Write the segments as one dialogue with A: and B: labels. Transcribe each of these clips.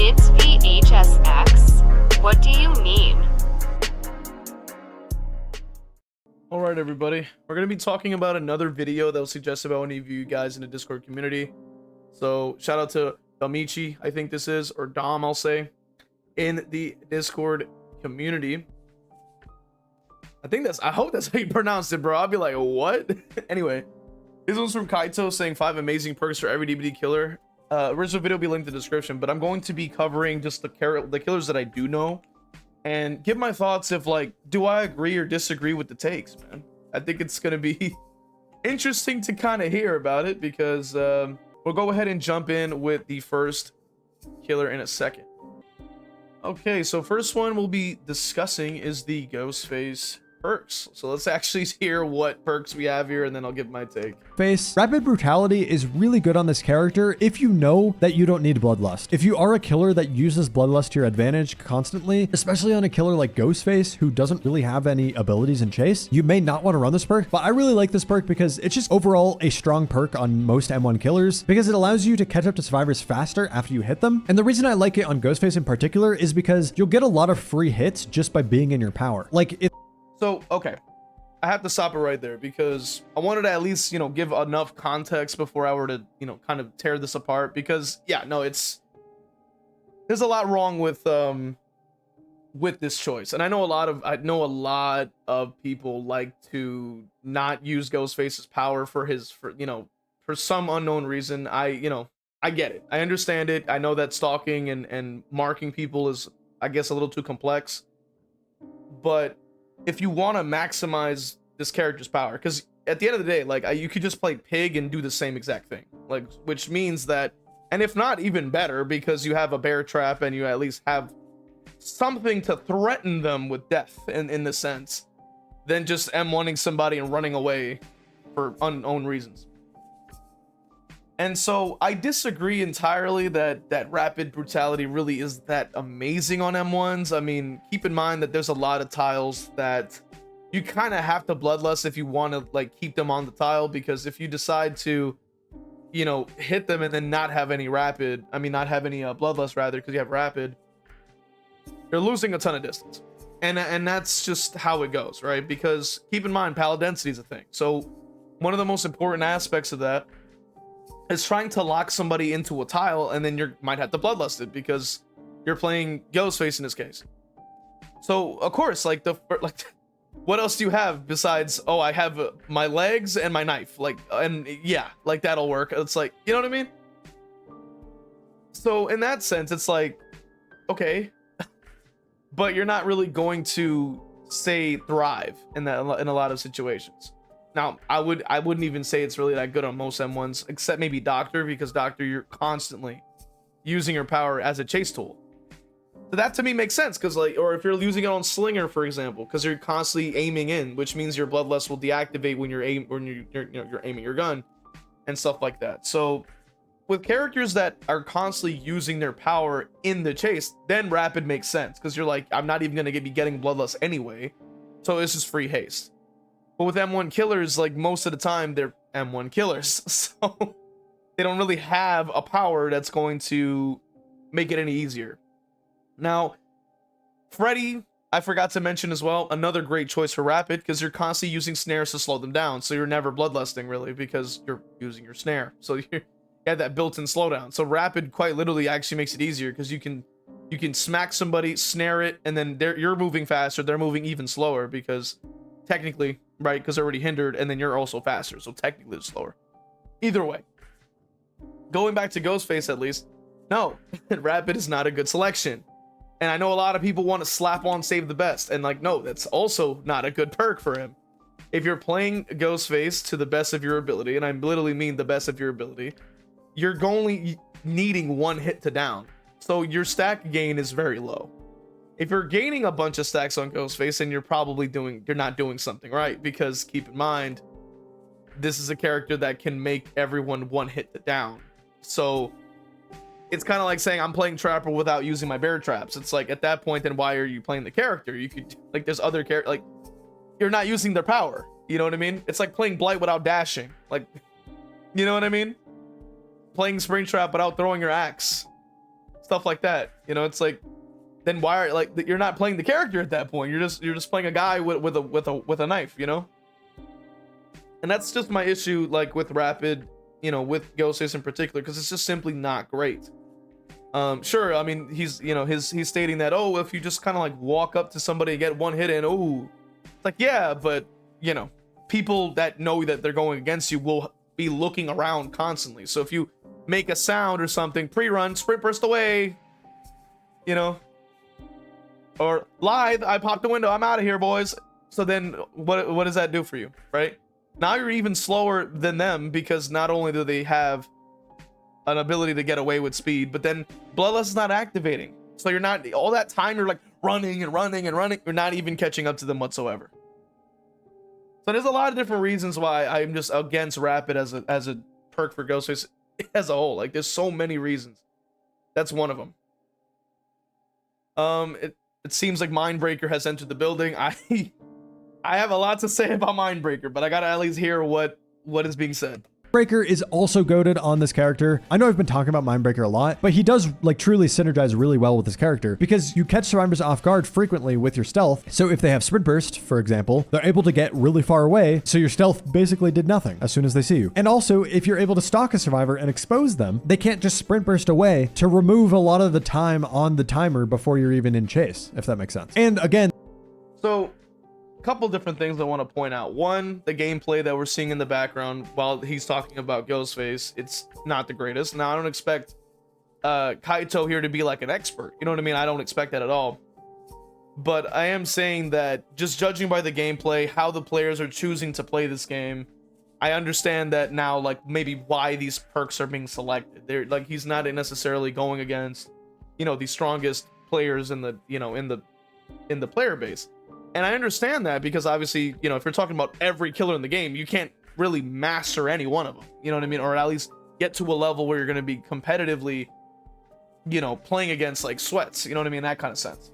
A: It's v.h.s.x. What do you mean?
B: Alright everybody, we're going to be talking about another video that was suggested by one of you guys in the Discord community. So shout out to Damichi, I think this is, or Dom I'll say, in the Discord community. I hope that's how you pronounce it, bro. I'll be like, what? Anyway, this one's from Kyto saying 5 amazing perks for every DBD killer. Original video will be linked in the description, but I'm going to be covering just the killers that I do know and give my thoughts if, like, do I agree or disagree with the takes, man. I think it's going to be interesting to kind of hear about it because we'll go ahead and jump in with the first killer in a second. Okay, so first one we'll be discussing is the Ghostface perks. So let's actually hear what perks we have here and then I'll give my take.
C: Rapid brutality is really good on this character if you know that you don't need bloodlust. If you are a killer that uses bloodlust to your advantage constantly, especially on a killer like Ghostface who doesn't really have any abilities in chase, you may not want to run this perk. But I really like this perk because it's just overall a strong perk on most M1 killers because it allows you to catch up to survivors faster after you hit them. And the reason I like it on Ghostface in particular is because you'll get a lot of free hits just by being in your power.
B: So, okay, I have to stop it right there because I wanted to at least, you know, give enough context before I were to, you know, kind of tear this apart because, yeah, no, there's a lot wrong with this choice. And I know a lot of people like to not use Ghostface's power for some unknown reason. I get it. I understand it. I know that stalking and marking people is, I guess, a little too complex, but if you want to maximize this character's power, because at the end of the day, like, you could just play pig and do the same exact thing, like, which means that, and if not, even better, because you have a bear trap and you at least have something to threaten them with death in the sense, than just M1ing somebody and running away for unknown reasons. And so I disagree entirely that rapid brutality really is that amazing on M1s. I mean, keep in mind that there's a lot of tiles that you kind of have to bloodlust if you want to, like, keep them on the tile, because if you decide to, you know, hit them and then not have any bloodlust rather, because you have rapid, you're losing a ton of distance. And that's just how it goes, right? Because keep in mind, pal density is a thing. So one of the most important aspects of that is trying to lock somebody into a tile, and then you might have to bloodlust it because you're playing Ghostface in this case. So of course, like, what else do you have besides, oh, I have my legs and my knife, like, and yeah, like, that'll work. It's like, you know what I mean? So in that sense, it's like, okay, but you're not really going to say thrive in a lot of situations. Now, I wouldn't even say it's really that good on most M1s, except maybe Doctor, because Doctor, you're constantly using your power as a chase tool. So that to me makes sense, because, like, or if you're using it on Slinger, for example, because you're constantly aiming in, which means your bloodlust will deactivate when you're aiming your gun and stuff like that. So with characters that are constantly using their power in the chase, then rapid makes sense, because you're like, I'm not even going to be getting bloodlust anyway, so it's just free haste. But with M1 killers, like, most of the time they're M1 killers, so they don't really have a power that's going to make it any easier. Now, Freddy, I forgot to mention as well, another great choice for rapid, because you're constantly using snares to slow them down, so you're never bloodlusting really because you're using your snare, so you have that built-in slowdown. So rapid quite literally actually makes it easier because you can smack somebody, snare it, and then you're moving faster, they're moving even slower because technically, right, because they're already hindered, and then you're also faster, so technically it's slower. Either way, going back to Ghostface, at least, no, rapid is not a good selection. And I know a lot of people want to slap on save the best, and, like, no, that's also not a good perk for him. If you're playing Ghostface to the best of your ability, and I literally mean the best of your ability, you're only needing one hit to down, so your stack gain is very low. If you're gaining a bunch of stacks on Ghostface, and you're not doing something right, because keep in mind, this is a character that can make everyone one hit to down. So it's kind of like saying I'm playing Trapper without using my bear traps. It's like, at that point, then why are you playing the character? You could, like, there's other characters, like, you're not using their power. You know what I mean? It's like playing Blight without dashing. Like, you know what I mean? Playing Springtrap without throwing your axe. stuff like that. You know, it's like, then why are like you're not playing the character at that point? You're just playing a guy with a knife, you know. And that's just my issue, like with Rapid, you know, with Ghostface in particular, because it's just simply not great. Sure, I mean, he's stating that, oh, if you just kind of like walk up to somebody and get one hit in, oh, it's like, yeah, but you know, people that know that they're going against you will be looking around constantly. So if you make a sound or something, pre-run, sprint burst away, you know, or live, I popped the window, I'm out of here, boys. So then what does that do for you, right? Now you're even slower than them, because not only do they have an ability to get away with speed, but then Bloodlust is not activating. So you're not, all that time you're like running and running and running, you're not even catching up to them whatsoever. So there's a lot of different reasons why I'm just against Rapid as a perk for Ghostface as a whole. Like, there's so many reasons. That's one of them. It seems like Mindbreaker has entered the building. I have a lot to say about Mindbreaker, but I gotta at least hear what is being said.
C: Mindbreaker is also goated on this character. I know I've been talking about Mindbreaker a lot, but he does like truly synergize really well with this character, because you catch survivors off guard frequently with your stealth. So if they have sprint burst, for example, they're able to get really far away. So your stealth basically did nothing as soon as they see you. And also, if you're able to stalk a survivor and expose them, they can't just sprint burst away to remove a lot of the time on the timer before you're even in chase, if that makes sense. And again,
B: so couple different things I want to point out. One, the gameplay that we're seeing in the background while he's talking about Ghostface, it's not the greatest. Now, I don't expect Kyto here to be like an expert, you know what I mean? I don't expect that at all. But I am saying that just judging by the gameplay, how the players are choosing to play this game, I understand that now, like maybe why these perks are being selected. They're like, he's not necessarily going against, you know, the strongest players in the, you know, in the player base. And I understand that, because obviously, you know, if you're talking about every killer in the game, you can't really master any one of them, you know what I mean? Or at least get to a level where you're going to be competitively, you know, playing against like sweats, you know what I mean? That kind of sense.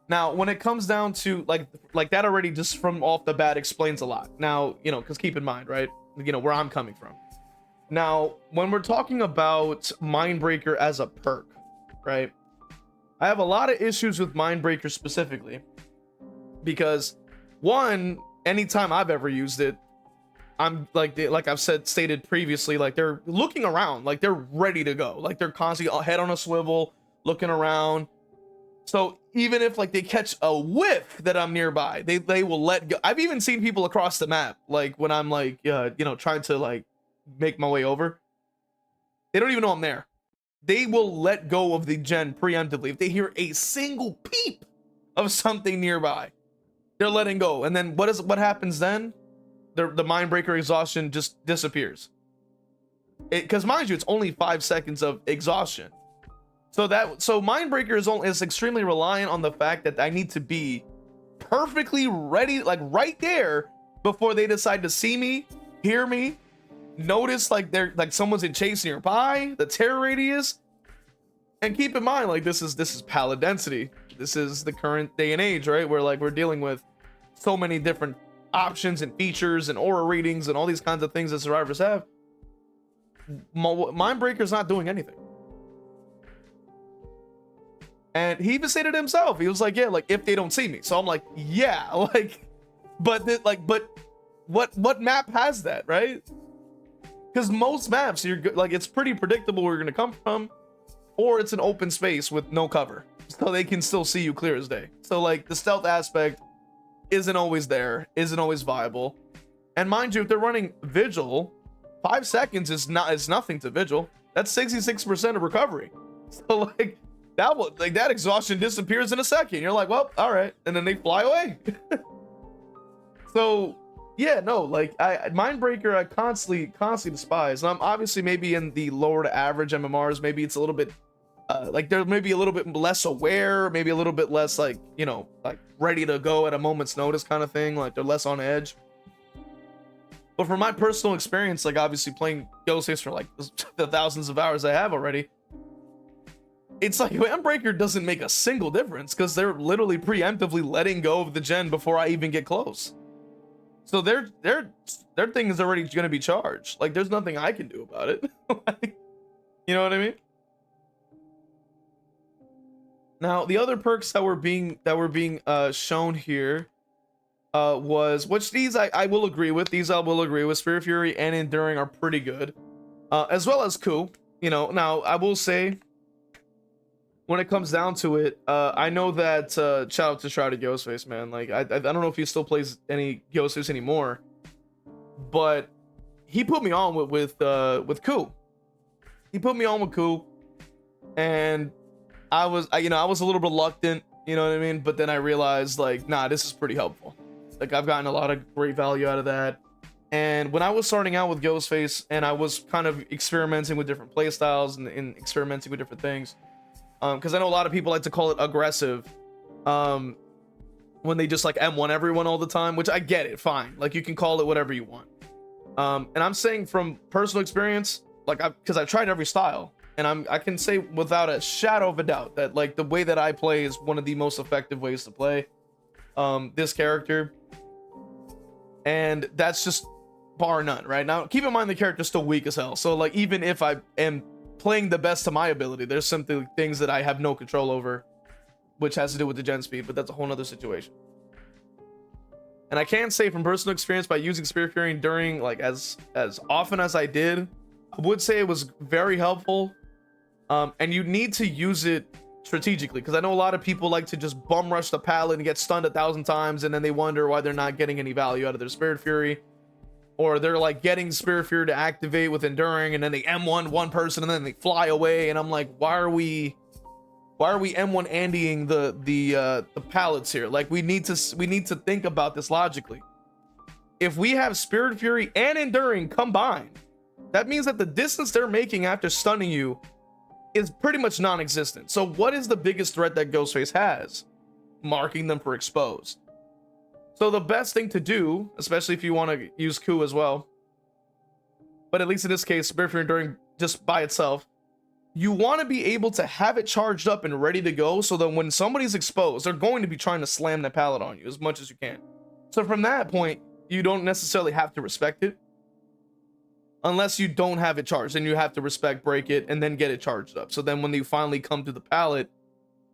B: Now, when it comes down to like that already just from off the bat explains a lot. Now, you know, because keep in mind, right, you know, where I'm coming from. Now, when we're talking about Mindbreaker as a perk, right? I have a lot of issues with Mindbreaker specifically, because one, anytime I've ever used it, I'm like I've stated previously, like they're looking around, like they're ready to go, like they're constantly head on a swivel, looking around. So even if like they catch a whiff that I'm nearby, they will let go. I've even seen people across the map, like when I'm like you know, trying to like make my way over, they don't even know I'm there. They will let go of the gen preemptively. If they hear a single peep of something nearby, they're letting go. And then what happens then? The Mindbreaker exhaustion just disappears. Because mind you, it's only 5 seconds of exhaustion. So Mindbreaker is extremely reliant on the fact that I need to be perfectly ready, like right there, before they decide to see me, hear me, notice like they're like someone's in chase nearby, the terror radius. And keep in mind, like this is palette density. This is the current day and age, right? Where like we're dealing with so many different options and features and aura readings and all these kinds of things that survivors have. Mindbreaker's not doing anything. And he even stated himself, he was like, yeah, like if they don't see me. So I'm like, yeah, like, but what map has that, right? Because most maps, you're like, it's pretty predictable where you're gonna come from, or it's an open space with no cover, so they can still see you clear as day. So like the stealth aspect isn't always there, isn't always viable. And mind you, if they're running Vigil, 5 seconds is nothing to Vigil. That's 66% of recovery. So like that exhaustion disappears in a second. You're like, well, all right, and then they fly away. So yeah, no, like Mindbreaker, I constantly despise. And I'm obviously maybe in the lower to average MMRs, maybe it's a little bit like they're maybe a little bit less aware, maybe a little bit less like, you know, like ready to go at a moment's notice kind of thing, like they're less on edge. But from my personal experience, like obviously playing Ghostface for like the thousands of hours I have already, it's like Mindbreaker doesn't make a single difference, because they're literally preemptively letting go of the gen before I even get close. So their thing is already going to be charged. Like there's nothing I can do about it. Like, you know what I mean? Now the other perks that were being shown here was, which these I will agree with. These I will agree with. Spirit Fury and Enduring are pretty good, as well as Coup. You know, now I will say, when it comes down to it, I know that shout out to Shrouded Ghostface, man. Like I don't know if he still plays any Ghostface anymore, but he put me on with Coup. He put me on with Coup, and I was a little reluctant, you know what I mean? But then I realized, like, nah, this is pretty helpful. Like, I've gotten a lot of great value out of that. And when I was starting out with Ghostface and I was kind of experimenting with different playstyles and experimenting with different things, because I know a lot of people like to call it aggressive, when they just like M1 everyone all the time, which I get it, fine. Like, you can call it whatever you want. And I'm saying from personal experience, like, because I've tried every style, and I can say without a shadow of a doubt that, like, the way that I play is one of the most effective ways to play this character, and that's just bar none. Right now, keep in mind the character's still weak as hell, so like, even if I am playing the best to my ability, there's simply things that I have no control over, which has to do with the gen speed, but that's a whole nother situation. And I can say from personal experience, by using Spirit Fury during, like, as often as I did, I would say it was very helpful. And you need to use it strategically, because I know a lot of people like to just bum rush the pallet and get stunned 1,000 times, and then they wonder why they're not getting any value out of their Spirit Fury, or they're like getting Spirit Fury to activate with Enduring, and then they M1 one person and then they fly away, and I'm like, why are we M1 Andying the pallets here? Like, we need to think about this logically. If we have Spirit Fury and Enduring combined, that means that the distance they're making after stunning you is pretty much non-existent. So what is the biggest threat that Ghostface has? Marking them for exposed. So the best thing to do, especially if you want to use Coup as well, but at least in this case, Spirit Fury Enduring just by itself, you want to be able to have it charged up and ready to go, so that when somebody's exposed, they're going to be trying to slam the pallet on you as much as you can. So from that point, you don't necessarily have to respect it, unless you don't have it charged, and you have to respect break it and then get it charged up. So then when you finally come to the pallet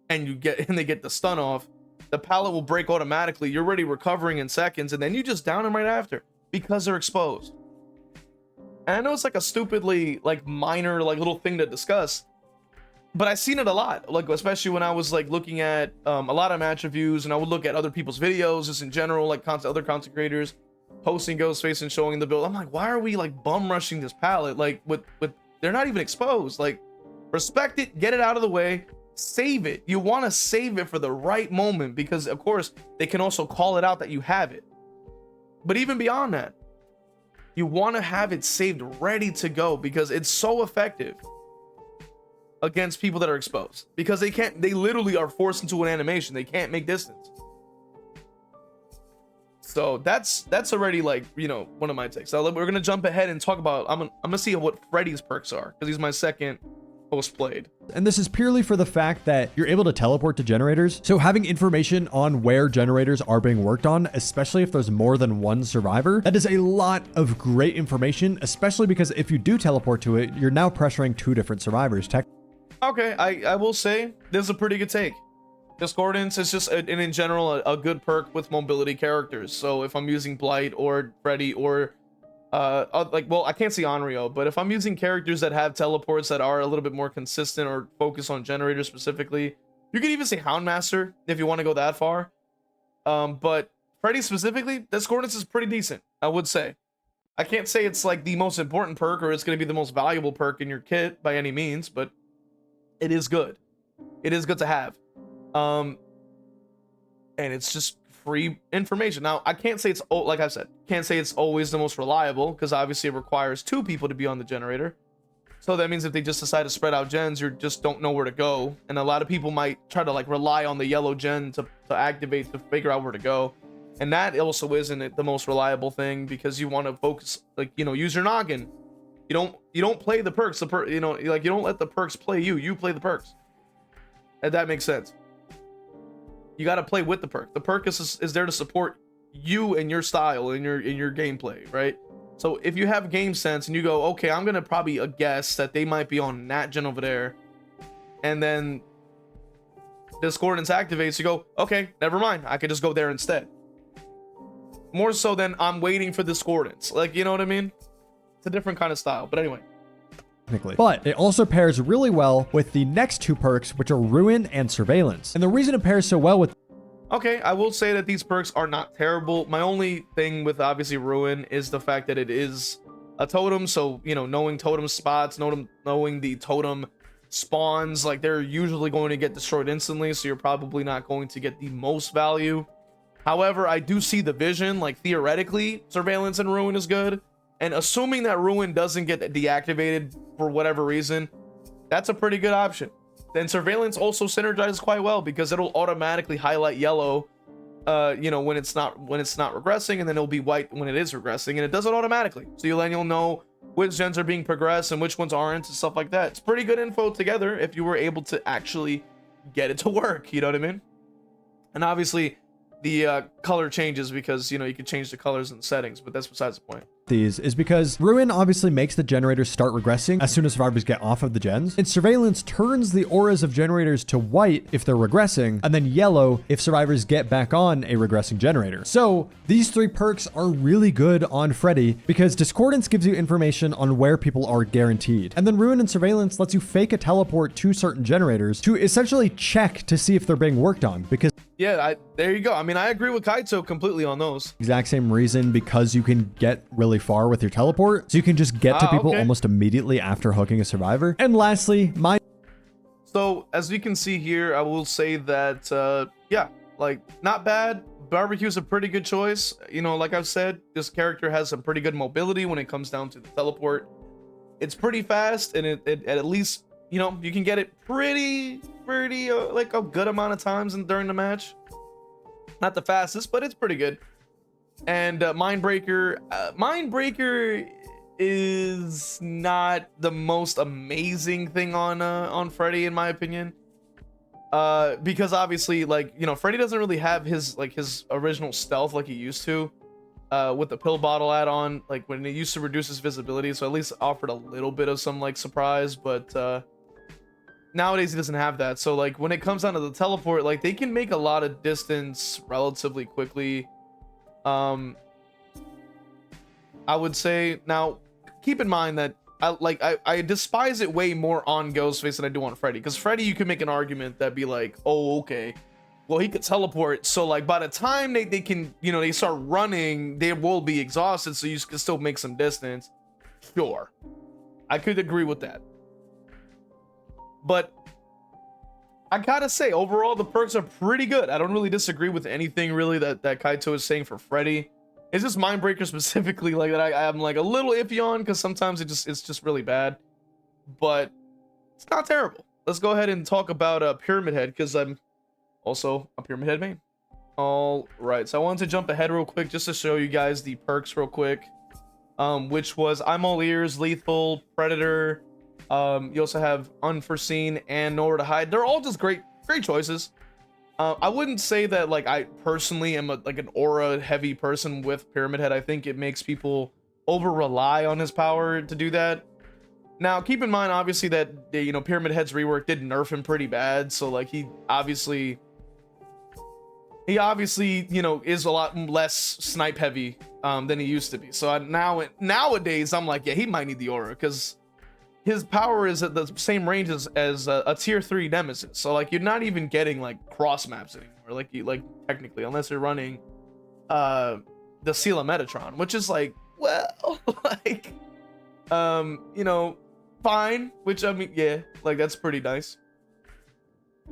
B: and they get the stun off, the pallet will break automatically. You're already recovering in seconds, and then you just down them right after because they're exposed. And I know it's like a stupidly like minor like little thing to discuss, but I've seen it a lot, like especially when I was like looking at a lot of match reviews, and I would look at other people's videos just in general, like other content creators posting Ghostface and showing the build. I'm like, why are we like bum rushing this pallet? Like, with they're not even exposed. Like, respect it, get it out of the way, save it. You want to save it for the right moment, because of course they can also call it out that you have it. But even beyond that, you want to have it saved ready to go, because it's so effective against people that are exposed, because they literally are forced into an animation. They can't make distance. So that's already, like, you know, one of my takes. So we're gonna jump ahead and talk about, I'm gonna see what Freddy's perks are, because he's my second most played.
C: And this is purely for the fact that you're able to teleport to generators. So having information on where generators are being worked on, especially if there's more than one survivor, that is a lot of great information, especially because if you do teleport to it, you're now pressuring 2 different survivors.
B: Okay, I will say this is a pretty good take. Discordance is just in general a good perk with mobility characters. So if I'm using Blight or Freddy or like, well, I can't see Onryo, but if I'm using characters that have teleports that are a little bit more consistent or focus on generators specifically, you could even say Houndmaster if you want to go that far. But Freddy specifically, Discordance is pretty decent, I would say. I can't say it's like the most important perk or it's going to be the most valuable perk in your kit by any means, but it is good. It is good to have. And it's just free information. Now, I can't say it's, like I said, can't say it's always the most reliable, because obviously it requires 2 people to be on the generator. So that means if they just decide to spread out gens, you just don't know where to go. And a lot of people might try to like rely on the yellow gen to activate to figure out where to go. And that also isn't the most reliable thing, because you want to focus, like, you know, use your noggin. You don't play the perks, you know, like, you don't let the perks play you play the perks. And that makes sense. You got to play with the perk. The perk is there to support you and your style and your gameplay, right? So if you have game sense and you go, okay, I'm gonna probably guess that they might be on that gen over there, and then Discordance activates, you go, okay, never mind, I could just go there instead. More so than I'm waiting for discordance. Like, you know what I mean? It's a different kind of style. But anyway.
C: Technically. But it also pairs really well with the next two perks, which are Ruin and Surveillance. And the reason it pairs so well with...
B: Okay, I will say that these perks are not terrible. My only thing with obviously Ruin is the fact that it is a totem. So, you know, knowing totem spots, knowing the totem spawns, like they're usually going to get destroyed instantly. So you're probably not going to get the most value. However, I do see the vision, like theoretically, Surveillance and Ruin is good. And assuming that Ruin doesn't get deactivated for whatever reason, that's a pretty good option. Then Surveillance also synergizes quite well because it'll automatically highlight yellow, you know, when it's not regressing, and then it'll be white when it is regressing, and it does it automatically. So you'll know which gens are being progressed and which ones aren't and stuff like that. It's pretty good info together if you were able to actually get it to work. You know what I mean? And obviously, the color changes because, you know, you can change the colors and settings, but that's besides the point.
C: These is because Ruin obviously makes the generators start regressing as soon as survivors get off of the gens, and Surveillance turns the auras of generators to white if they're regressing, and then yellow if survivors get back on a regressing generator. So these three perks are really good on Freddy because Discordance gives you information on where people are guaranteed, and then Ruin and Surveillance lets you fake a teleport to certain generators to essentially check to see if they're being worked on. Because
B: yeah, there you go. I mean, I agree with Kyto completely on those.
C: Exact same reason, because you can get really far with your teleport, so you can just get to people almost immediately after hooking a survivor. And lastly,
B: so as you can see here, I will say that yeah, like not bad. Barbecue is a pretty good choice. You know, like I've said, this character has some pretty good mobility when it comes down to the teleport. It's pretty fast, and it at least, you know, you can get it pretty like a good amount of times during the match. Not the fastest, but it's pretty good. And Mindbreaker is not the most amazing thing on Freddy, in my opinion, because obviously, like, you know, Freddy doesn't really have his original stealth like he used to with the pill bottle add-on, like when it used to reduce his visibility, so at least offered a little bit of some like surprise, but nowadays he doesn't have that. So like when it comes down to the teleport, like they can make a lot of distance relatively quickly. I would say, now keep in mind that I despise it way more on Ghostface than I do on Freddy, because Freddy, you can make an argument that be like, oh, okay, well, he could teleport, so like by the time they can, you know, they start running, they will be exhausted, so you can still make some distance. Sure, I could agree with that. But I gotta say, overall, the perks are pretty good. I don't really disagree with anything really that Kyto is saying for Freddy. It's just Mindbreaker specifically, like, that I'm like a little iffy on, because sometimes it's just really bad. But it's not terrible. Let's go ahead and talk about Pyramid Head, because I'm also a Pyramid Head main. All right, so I wanted to jump ahead real quick just to show you guys the perks real quick, which was I'm All Ears, Lethal, Predator. You also have Unforeseen and Nowhere to Hide. They're all just great choices. I wouldn't say that like I personally am like an aura heavy person with Pyramid Head. I think it makes people over rely on his power to do that. Now keep in mind obviously that you know, Pyramid Head's rework did nerf him pretty bad, so like he obviously you know, is a lot less snipe heavy than he used to be. So nowadays I'm like, yeah, he might need the aura, because his power is at the same range as a tier 3 nemesis. So like you're not even getting like cross maps anymore, like technically, unless you're running the Sela Metatron, which is like, well, like you know, fine, which I mean, yeah, like that's pretty nice.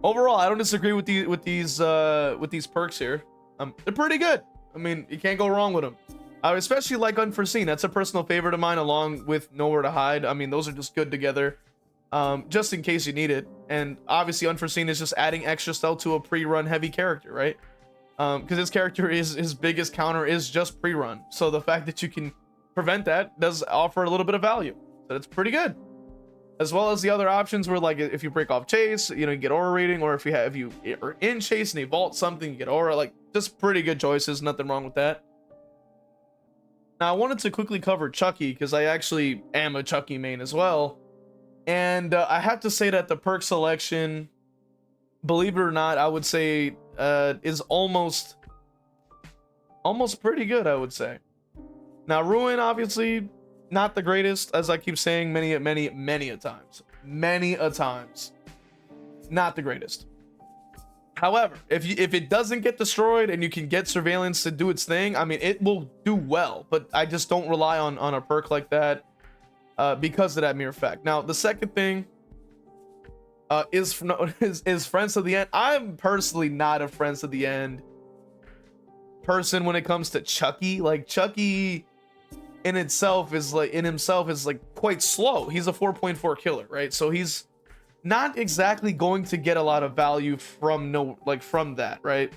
B: Overall, I don't disagree with these perks here. They're pretty good. I mean, you can't go wrong with them. I especially like Unforeseen. That's a personal favorite of mine, along with Nowhere to Hide. I mean, those are just good together, just in case you need it. And obviously, Unforeseen is just adding extra stealth to a pre-run heavy character, right? Because his character his biggest counter is just pre-run. So the fact that you can prevent that does offer a little bit of value. So it's pretty good. As well as the other options where, like, if you break off chase, you know, you get aura rating, or if you are in chase and you vault something, you get aura. Like, just pretty good choices. Nothing wrong with that. Now, I wanted to quickly cover Chucky, because I actually am a Chucky main as well. And I have to say that the perk selection believe it or not, I would say is almost pretty good, I would say. Now Ruin, obviously not the greatest, as I keep saying many a times, not the greatest. However, if it doesn't get destroyed and you can get surveillance to do its thing, I mean, it will do well. But I just don't rely on a perk like that because of that mere fact. Now, the second thing is Friends to the End. I'm personally not a Friends to the End person when it comes to Chucky. Like, Chucky in himself is like quite slow. He's a 4.4 killer, right? So he's not exactly going to get a lot of value from that, right?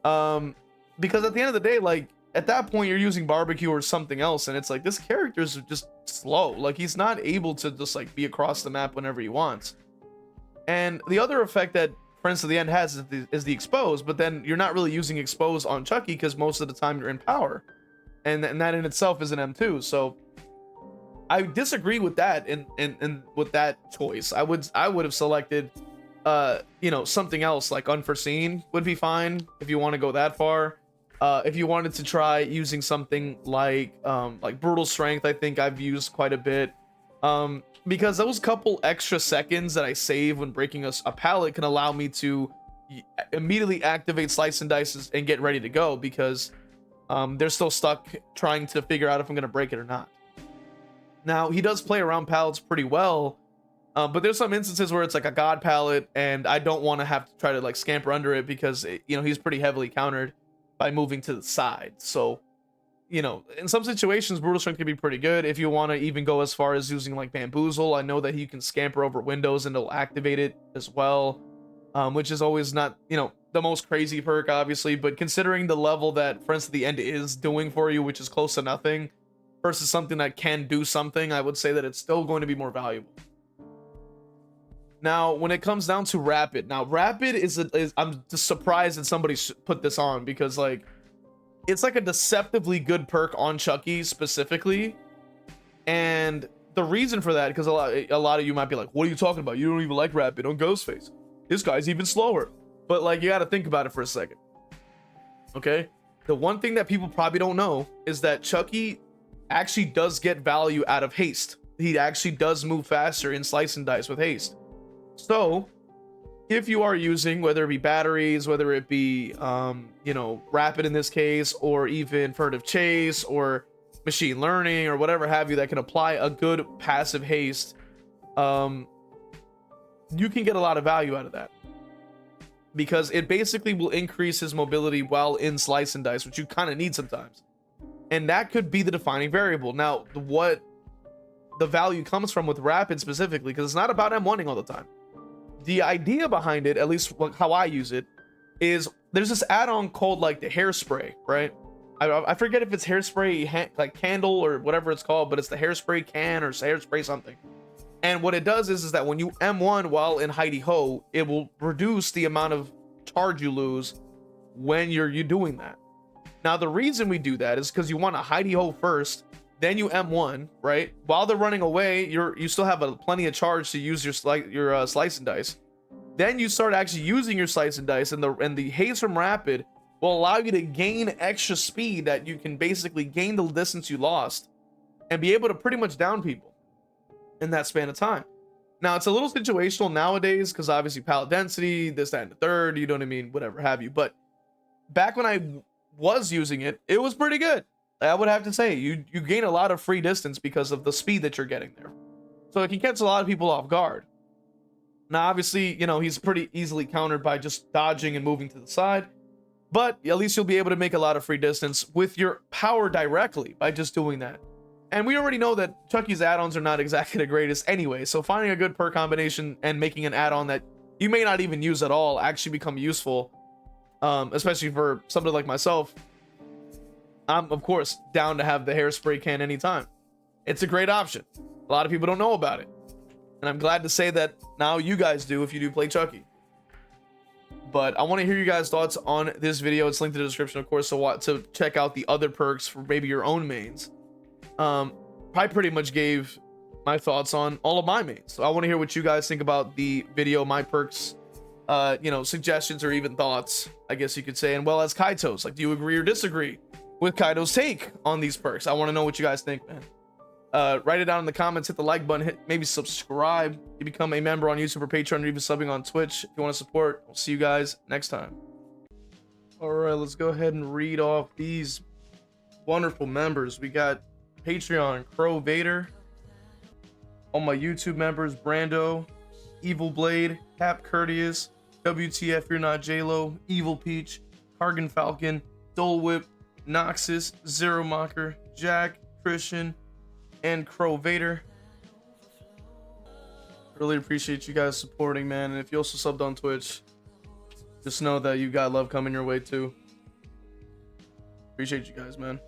B: Because at the end of the day, like, at that point you're using barbecue or something else, and it's like, this character's just slow. Like, he's not able to just like be across the map whenever he wants. And the other effect that Friends to the End has is the expose, but then you're not really using expose on Chucky because most of the time you're in power, and that in itself is an M2. So I disagree with that and with that choice. I would have selected something else, like Unforeseen would be fine if you want to go that far. If you wanted to try using something like Brutal Strength, I think I've used quite a bit. Because those couple extra seconds that I save when breaking a pallet can allow me to immediately activate Slice and Dice and get ready to go, because they're still stuck trying to figure out if I'm going to break it or not. Now, he does play around pallets pretty well, but there's some instances where it's like a god pallet, and I don't want to have to try to like scamper under it because he's pretty heavily countered by moving to the side. So, in some situations, Brutal Strength can be pretty good. If you want to even go as far as using like Bamboozle, I know that you can scamper over windows and it'll activate it as well, which is always not, the most crazy perk, obviously, but considering the level that Friends to the End is doing for you, which is close to nothing, versus something that can do something, I would say that it's still going to be more valuable. Now, when it comes down to Rapid, Rapid is I'm just surprised that somebody put this on, because like, it's like a deceptively good perk on Chucky specifically. And the reason for that, because a lot of you might be like, what are you talking about? You don't even like Rapid on Ghostface. This guy's even slower. But like, you got to think about it for a second. Okay? The one thing that people probably don't know is that Chucky actually does get value out of haste. He actually does move faster in Slice and Dice with haste. So if you are using, whether it be batteries, whether it be Rapid in this case, or even Furtive Chase or machine learning or whatever have you that can apply a good passive haste, you can get a lot of value out of that, because it basically will increase his mobility while in Slice and Dice, which you kind of need sometimes. And that could be the defining variable. Now, what the value comes from with Rapid specifically, because it's not about M1ing all the time. The idea behind it, at least how I use it, is there's this add-on called like the hairspray, right? I forget if it's hairspray like candle or whatever it's called, but it's the hairspray can or hairspray something. And what it does is that when you M1 while in hidey ho, it will reduce the amount of charge you lose when you're doing that. Now, the reason we do that is because you want to hidey ho first, then you M1, right? While they're running away, you still have plenty of charge to use your Slice and Dice. Then you start actually using your Slice and Dice, and the haste from Rapid will allow you to gain extra speed that you can basically gain the distance you lost and be able to pretty much down people in that span of time. Now, it's a little situational nowadays because obviously pallet density, this, that, and the third, you know what I mean, whatever have you. But back when I was using it, it was pretty good. I would have to say you gain a lot of free distance because of the speed that you're getting there. So it can catch a lot of people off guard. Now, obviously, he's pretty easily countered by just dodging and moving to the side, but at least you'll be able to make a lot of free distance with your power directly by just doing that. And we already know that Chucky's add-ons are not exactly the greatest anyway, so finding a good perk combination and making an add-on that you may not even use at all actually become useful, especially for somebody like myself. I'm, of course, down to have the hairspray can anytime. It's a great option. A lot of people don't know about it. And I'm glad to say that now you guys do if you do play Chucky. But I want to hear you guys' thoughts on this video. It's linked in the description, of course, so check out the other perks for maybe your own mains. I pretty much gave my thoughts on all of my mains. So I want to hear what you guys think about the video, my perks you know, suggestions or even thoughts, I guess you could say, and well as Kyto's. Like, do you agree or disagree with Kyto's take on these perks? I want to know what you guys think, man. Write it down in the comments, hit the like button, hit maybe subscribe. You become a member on YouTube or Patreon or even subbing on Twitch if you want to support. We'll see you guys next time. All right, let's go ahead and read off these wonderful members. We got Patreon, Crow Vader. All my YouTube members, Brando, Evil Blade, Cap Courteous, WTF You're Not J-Lo, Evil Peach, Cargan Falcon, Dole Whip, Noxus, Zero Mocker, Jack, Christian, and Crow Vader. Really appreciate you guys supporting, man. And if you also subbed on Twitch, just know that you got love coming your way too. Appreciate you guys, man.